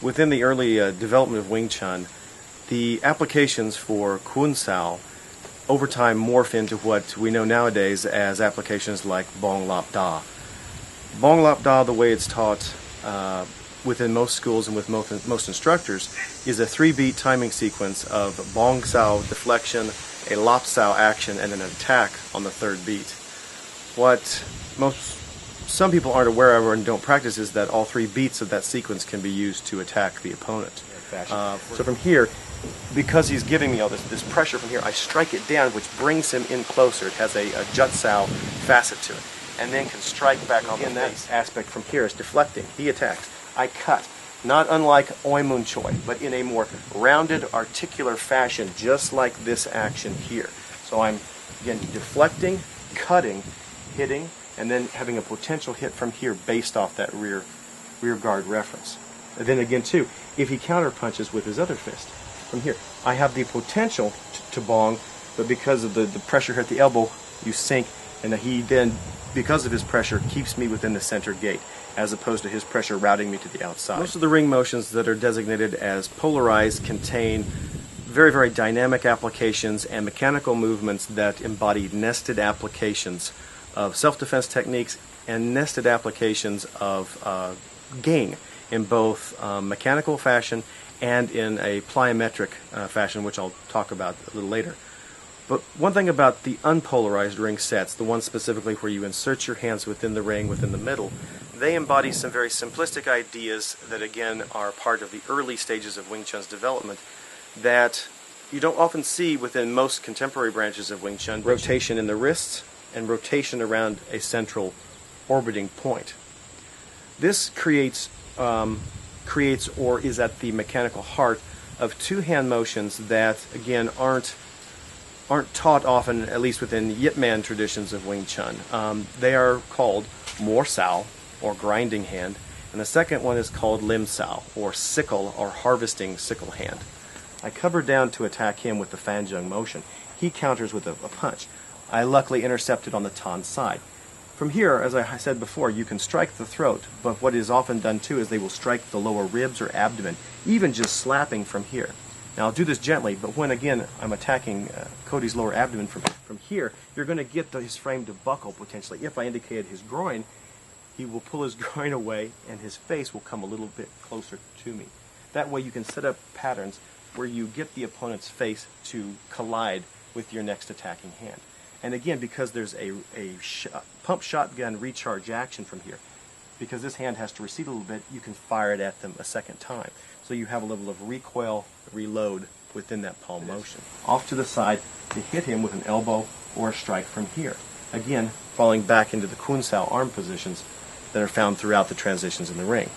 Within the early development of Wing Chun, the applications for Kun Sao over time morph into what we know nowadays as applications like Bong Lap Da. Bong Lap Da, the way it's taught within most schools and with most instructors, is a 3-beat timing sequence of Bong Sao deflection, a Lap Sao action, and an attack on the 3rd beat. What some people aren't aware of and don't practice is that all 3 beats of that sequence can be used to attack the opponent. So from here, because he's giving me all this pressure from here, I strike it down, which brings him in closer. It has a Jut Sao facet to it, and then can strike back on the face. That aspect from here is deflecting. He attacks. I cut, not unlike Oi Mun Choi, but in a more rounded, articular fashion, just like this action here. So I'm, again, deflecting, cutting, hitting, and then having a potential hit from here based off that rear guard reference. And then again, too, if he counter punches with his other fist from here, I have the potential to bong, but because of the pressure here at the elbow, you sink, and he then, because of his pressure, keeps me within the center gate, as opposed to his pressure routing me to the outside. Most of the ring motions that are designated as polarized contain very, very dynamic applications and mechanical movements that embody nested applications of self-defense techniques and nested applications of Ging in both mechanical fashion and in a plyometric fashion, which I'll talk about a little later. But one thing about the unpolarized ring sets, the ones specifically where you insert your hands within the ring, within the middle, they embody some very simplistic ideas that again are part of the early stages of Wing Chun's development that you don't often see within most contemporary branches of Wing Chun. Rotation in the wrists and rotation around a central orbiting point. This creates or is at the mechanical heart of 2 hand motions that again aren't taught often, at least within Yip Man traditions of Wing Chun. They are called Mo Sao, or grinding hand, and the second one is called Lim Sao, or sickle, or harvesting sickle hand. I cover down to attack him with the Fan Jung motion. He counters with a punch. I luckily intercepted on the Tan side. From here, as I said before, you can strike the throat, but what is often done too is they will strike the lower ribs or abdomen, even just slapping from here. Now I'll do this gently, but when again I'm attacking Cody's lower abdomen from here, you're going to get his frame to buckle potentially. If I indicated his groin, he will pull his groin away and his face will come a little bit closer to me. That way you can set up patterns where you get the opponent's face to collide with your next attacking hand. And again, because there's a pump shotgun recharge action from here, because this hand has to recede a little bit, you can fire it at them a second time. So you have a level of recoil, reload within that palm motion. Off to the side to hit him with an elbow or a strike from here. Again, falling back into the Kun Sao arm positions that are found throughout the transitions in the ring.